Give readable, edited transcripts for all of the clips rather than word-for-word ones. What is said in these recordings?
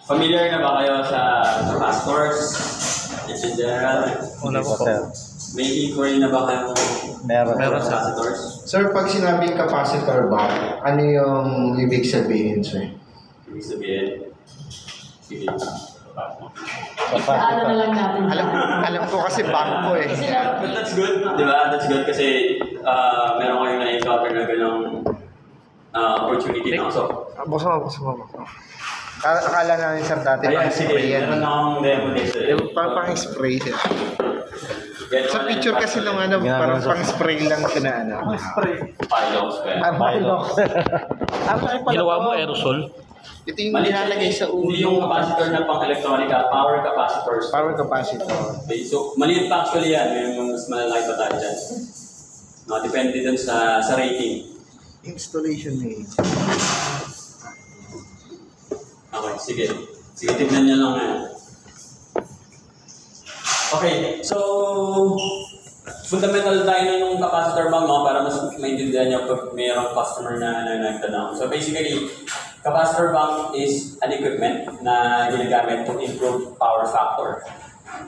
Familiar na ba kayo sa capacitors? In general? Una po, sir. May inquiry na ba kayo Meron sa capacitors? Sir, pag sinabing capacitor ba, ano yung ibig sabihin, sir? Ibig sabihin, sige. Ano na lang natin. Alam ko kasi bangko eh. But that's good, di ba? That's good kasi meron kayong na-encounter na ganong opportunity na. So, Buksan mo. Akala namin, sir, dati ayan, pang-spray sige. yan. Meron akong demo dito. Pang-spray, sir. Ganun Sa picture kasi nung ano, parang pang-spray lang siya na ano. Pilox pa yan. Ginawa mo aerosol? Ito yung nilalagay sa ulo. Hindi yung capacitor na pang-electronic, power capacitors. Power capacitor. Okay, so maliit pa actually yan. May mas malalaki pa tayo dyan. No, depende dun sa rating. Installation name. Okay, sige. Sige, tignan nyo lang yan. Okay, so fundamental tayo na yung capacitor bank, no, para mas maintindihan nyo pag mayroong customer na nagtanong. So basically, capacitor bank is an equipment na ginagamit to improve power factor.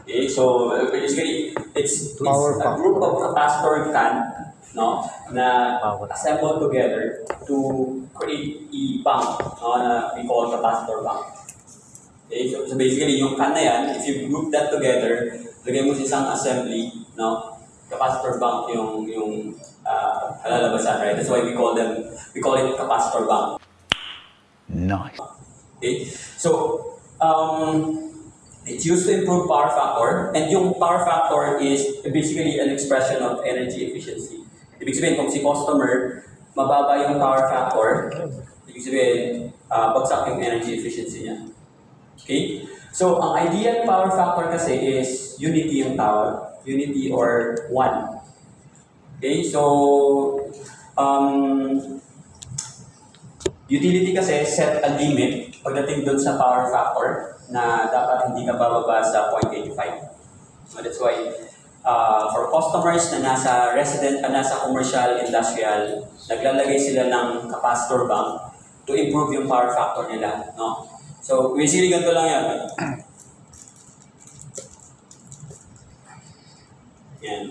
Okay, so basically, it's a group of capacitor can, no, na assembled together to create a bank, no, na we call capacitor bank. Okay, so basically, yung can na yan, if you group that together, lagay mo sa isang assembly, no, capacitor bank yung halalabasan, right? That's why we call it capacitor bank. Nice. Okay, so it's used to improve power factor, and yung power factor is basically an expression of energy efficiency. Ibig sabihin, kung si customer, mababa yung power factor, ibig sabihin, bagsak yung energy efficiency niya. Okay? So, ang ideal power factor kasi is unity yung tawag. Unity or 1. Okay? So, utility kasi set a limit pagdating doon sa power factor na dapat hindi ka bababa sa 0.85. So, that's why for customers na nasa resident, nasa commercial, industrial, naglalagay sila ng capacitor bank to improve yung power factor nila, no? So, basically ganito lang yan. Yan.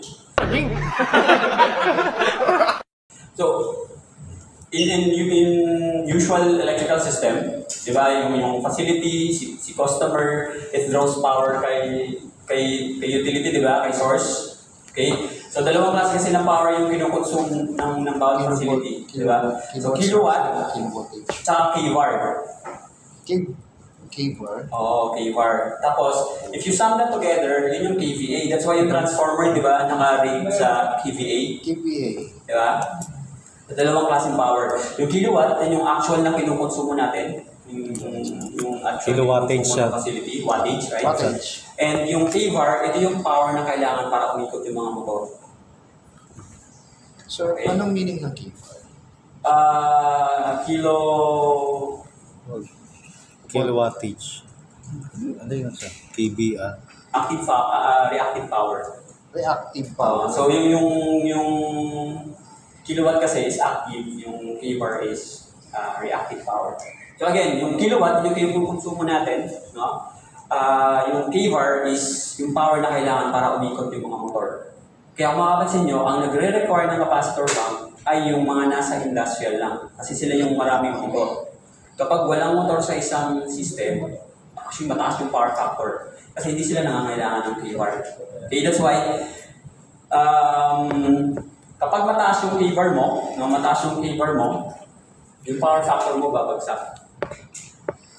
So, in usual electrical system, di ba, yung facility, si customer, it draws power kay utility, di ba, kay source. Okay? So, dalawang klase kasi ng power yung kinukonsume ng bawat facility, di ba? So, kilowatt, tsaka kVAR. KVAR? Oo, kVAR. Tapos, if you sum that together, yun yung kVA. That's why yung transformer, di ba, naka-rate sa kVA. kVA. Di ba? Dalawang klaseng power. Yung kilowatt, yun yung actual na kinukonsumo natin. Yung actual Kilowattage ng facility, wattage, right? Wattage. And yung kVAR, ito yung power na kailangan para umikot yung mga motor. So, Okay. anong meaning ng kVAR? Kilowattage. Ano yun sir? kVA. Reactive power. Reactive power. So yung kilowatt kasi is active, yung kVAR is reactive power. So again, yung kilowatt, yung kinukonsumo natin, no? Yung kVAR is yung power na kailangan para umikot yung mga motor. Kaya kung makapansin nyo, ang nagre-require ng capacitor bank ay yung mga nasa industrial lang. Kasi sila yung maraming motor. Kapag walang motor sa isang system, actually mataas yung power factor. Kasi hindi sila nangangailangan ng kVAR. Okay, that's why, kapag mataas yung kVAR mo, no, yung power factor mo babagsak.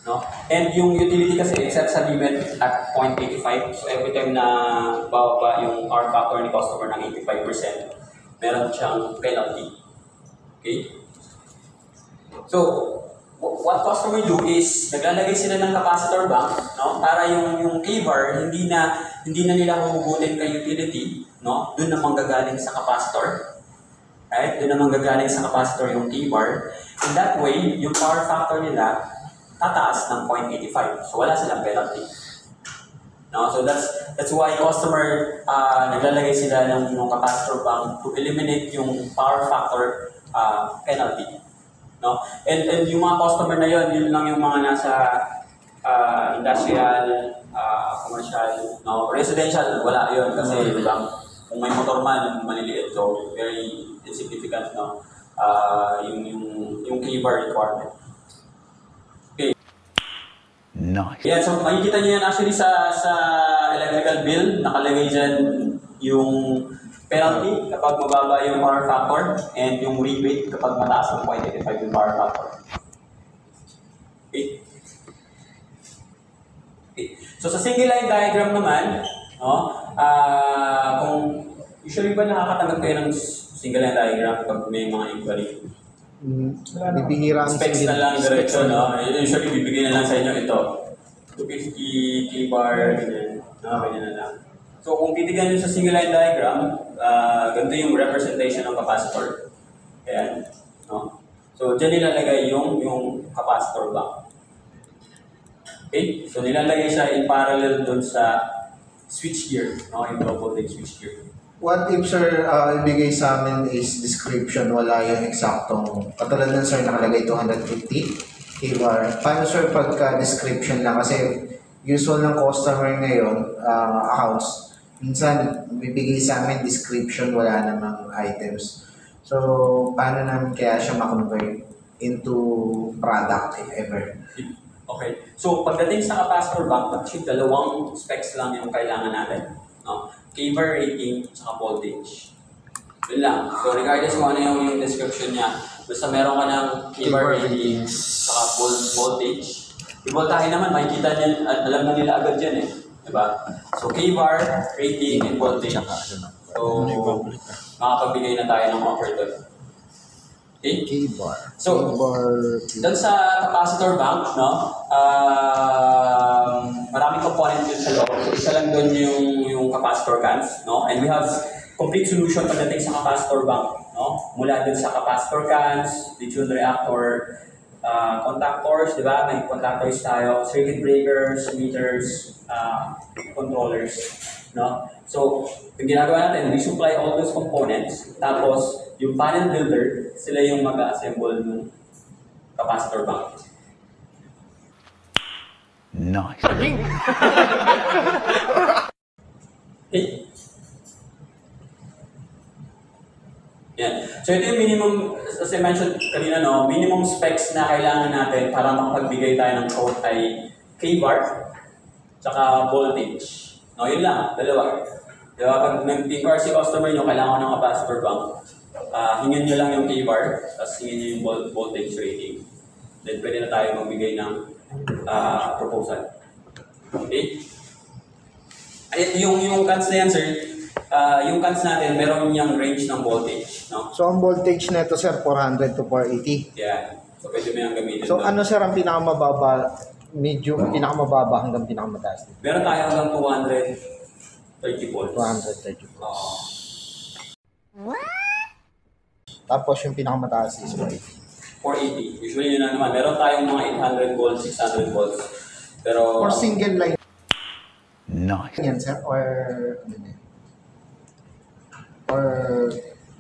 No? And yung utility kasi, set sa limit at 0.85. So every time na bababa yung power factor ni customer ng 85%, meron siyang penalty. Okay? So, what customer do is, naglalagay sila ng capacitor bank, no? Para yung kVAR, hindi na nila huhugutin kay utility, no? Doon na manggagaling sa capacitor. Right? Doon na manggagaling sa capacitor yung kVAR. In that way, yung power factor nila, tataas ng 0.85. So, wala silang penalty. No? So, that's why customer, naglalagay sila ng capacitor bank to eliminate yung power factor penalty. No? And yung mga customer na yun lang yung mga nasa industrial, commercial, no, residential, wala yun kasi diba, kung may motor man, maliliit, so very insignificant, no, yung keybar requirement. Okay. Nice. Yeah, so makikita nyo yan actually sa electrical bill, nakalagay dyan yung penalty kapag mababa yung power factor and yung rebate kapag mataas ng 0.85 yung power factor. Okay. Okay. So sa single line diagram naman, no, kung usually ba nakakatanggap kayo ng single line diagram pag may mga inquiry? Bibihira ang Specs na lang diretso, no? Usually bibigyan na lang sa inyo ito. 250 keybar, ganyan. No, ganyan na lang. So kung titignan nyo sa single line diagram, ganito yung representation ng capacitor. Ayan. No? So dyan nilalagay yung capacitor bank. Okay? So nilalagay siya in parallel dun sa switchgear, no? Yung low voltage switchgear. What if, sir, ibigay sa amin is description, wala yung eksaktong, katulad nun, sir, nakalagay 250 kbar. Paano, sir, pagka-description lang? Kasi usual ng customer ngayon, accounts, minsan, bibigay sa amin description, wala namang items. So, paano namin kaya siya makonvert into product, if ever? Okay. So, pagdating sa capacitor bank, actually, dalawang specs lang yung kailangan natin. No? Kvar rating at voltage. Yun lang. So, regardless kung ano yung description niya, basta meron ka ng kvar rating at voltage. Yung voltahe naman, makikita niyan, alam na nila agad yan eh. Diba? So, kvar rating and voltage. So, makapagbigay na tayo ng offer doon. Okay? Kbar. So, doon sa capacitor bank, no, maraming component yun sa loob. So, isa lang doon yung capacitor cans, no, and we have complete solution pagdating sa capacitor bank, no, mula doon sa capacitor cans, lithium reactor, contactors, di ba? May contactors tayo, circuit breakers, meters, controllers, no. So, yung ginagawa natin, we supply all those components, tapos yung panel builder, sila yung mag-assemble ng capacitor bank. Nice. Okay? Yan. So ito yung minimum, as I mentioned kanina, no, minimum specs na kailangan natin para makapagbigay tayo ng code ay kvar, tsaka voltage. No, yun lang, dalawa. Diba, pag nag-inquire si customer nyo, kailangan ng capacitor bank. Hingin nyo lang yung kvar, tapos hingin nyo yung voltage rating. Then pwede na tayo magbigay ng proposal. Okay? Ay, yung cans na yan, sir, yung cans natin, meron niyang range ng voltage. No? So, ang voltage nito, sir, 400 to 480. Yeah. So, pwede mo yung gamitin So, doon. ano, sir, ang pinakamababa, medium, pinakamababa hanggang pinakamataas? Meron tayo hanggang 230 volts. 230 volts. Oo. Tapos, yung pinakamataas is 480. 480. Usually yun na naman. Meron tayong mga 800 volts, 600 volts. Pero... Or single line. Nice. Yan, sir, or ano yan? Or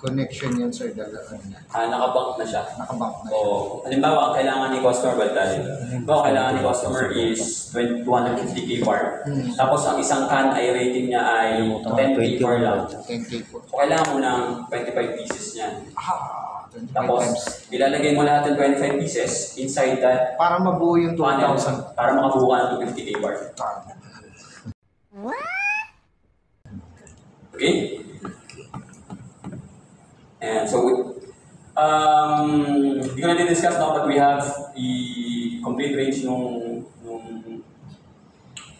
connection yan, sir, dalawa na. nakabank na siya. Nakabank na. O, halimbawa, ang kailangan ni customer, halimbawa, kailangan ni customer is 250 kvar. Tapos, ang isang can ay rating niya ay 10 kvar lang. 10K po. So, kailangan mo ng 25 pieces niyan. 25 Tapos, times. ilalagay mo lahat ng 25 pieces inside that Para mabuo yung panel 2,000. para makabuo ka ng 250 kvar. Okay? And so, hindi ko na discuss now, but we have the complete range nung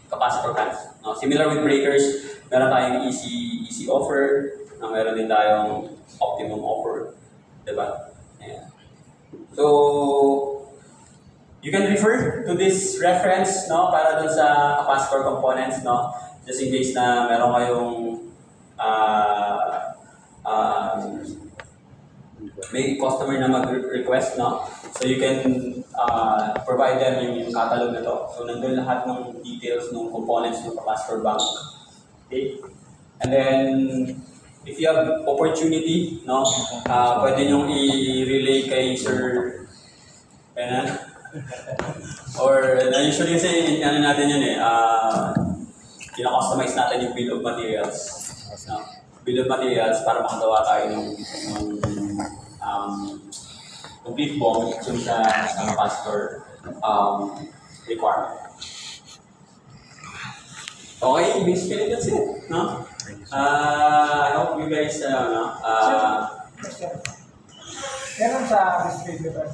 capacitor cans. No? Similar with breakers, meron tayong easy offer, meron din tayong optimum offer. Diba? Yeah. So, you can refer to this reference, no, para dun sa capacitor components, no, just in case na meron kayong may customer na mag-request, no? So you can provide them yung catalog na to. So nandun lahat ng details ng components ng capacitor bank. Okay? And then, if you have opportunity, no, pwede nyong i-relay kay Sir Benan Or usually kasi ano natin yun kina-customize natin yung bill of materials. No? Bill of materials para makagawa tayo ng complete bomb sa capacitor requirement. Okay, basically that's it. No? I hope you guys Meron sa distributor.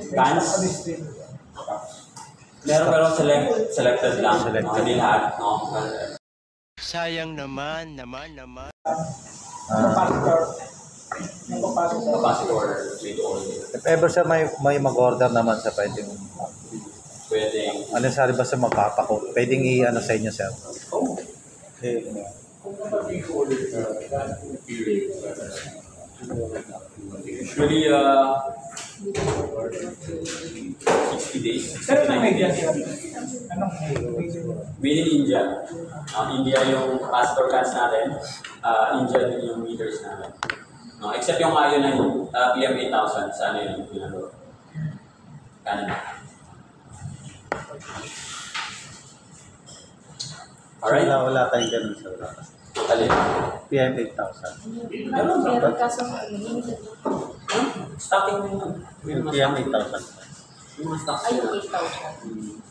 Guns? Sa distributor. Pero selected lang. No? Hindi lahat. No? Sayang naman. Capacitor. Yung capacitor. Capacitor with all. If ever sir may mag-order naman sa pwedeng Pwedeng. ano sari ba sa magpapako? Pwedeng i-ano sa inyo sir? Oh. Usually 60 days. Pero 60 nang may days. Anong Made in India. India yung capacitor cans natin. India din yung meters natin. Except yung ion na yun, PM8000, sa ano yun yung pinalo. Canada. Alright? Wala tayong ganun sir. Alin? PM 8,000. Meron kaso Stocking din yun. May mga PM stocking. 8,000. May mga stocks ay yun. 8,000.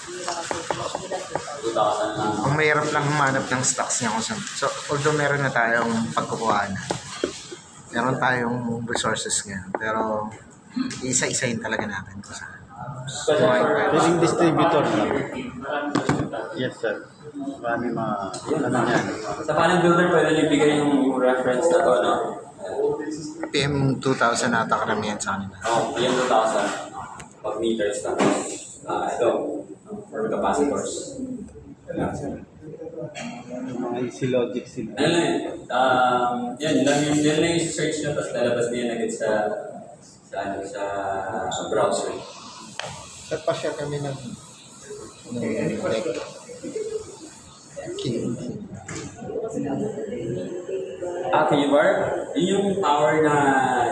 2,000 lang. Ang mahirap lang humanap ng stocks niya kung saan. So, although meron na tayong pagkukuhaan, meron tayong resources ngayon. Pero, isa-isahin talaga natin kung saan. Pwedeng distributor na. Yes sir. Marami ano yan. Sa panel builder, pwede nyo ibigay yung reference na to, no? PM 2,000 nata karamihan sa kanila. PM 2,000. Pag meters na. Ito, for capacitors. Mga easy logic sila. Ano lang yun lang yung search nyo, tapos lalabas din agad sa browser. At pa-share kami ng deck. K-bar, yun yung power na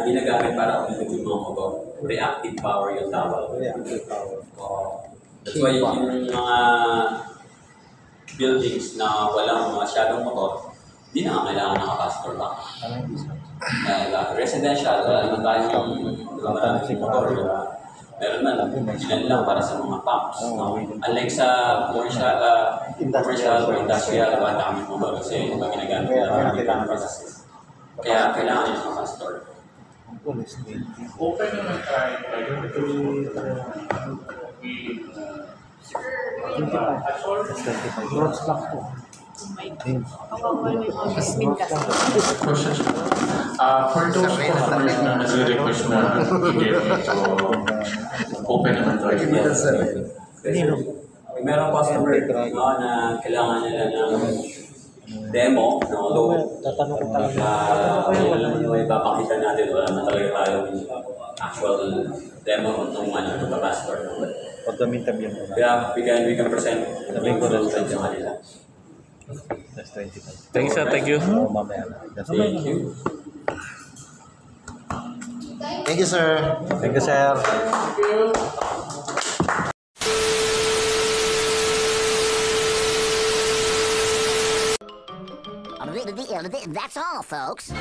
ginagamit para umikot yung mga motor. Reactive power yung tawag. Reactive power. That's why yung mga buildings na walang masyadong motor, hindi na kailangan ng capacitor ba? Residential, wala naman tayong maraming motor. Meron na lang, ilan lang para sa mga pumps. No? Unlike sa commercial or industrial, wala namin motor kasi yung ginagamit nila para different processes. Kaya kailangan yung capacitor. Open naman tayo Roads lang po. for those customers na nag-request na i-demo, so open naman tayo. Meron customer na kailangan nila ng demo, Tatanong ko talaga. yun lang yung ipapakita natin, wala na talaga tayong actual demo ng capacitor. Pag gamintab yun. Kaya we can present Sabihin ko rin sa kanila. That's 25. Thank you sir, thank you. Oo, mamaya na. Thank you. Thank you, sir. Thank you, sir. That's all, folks.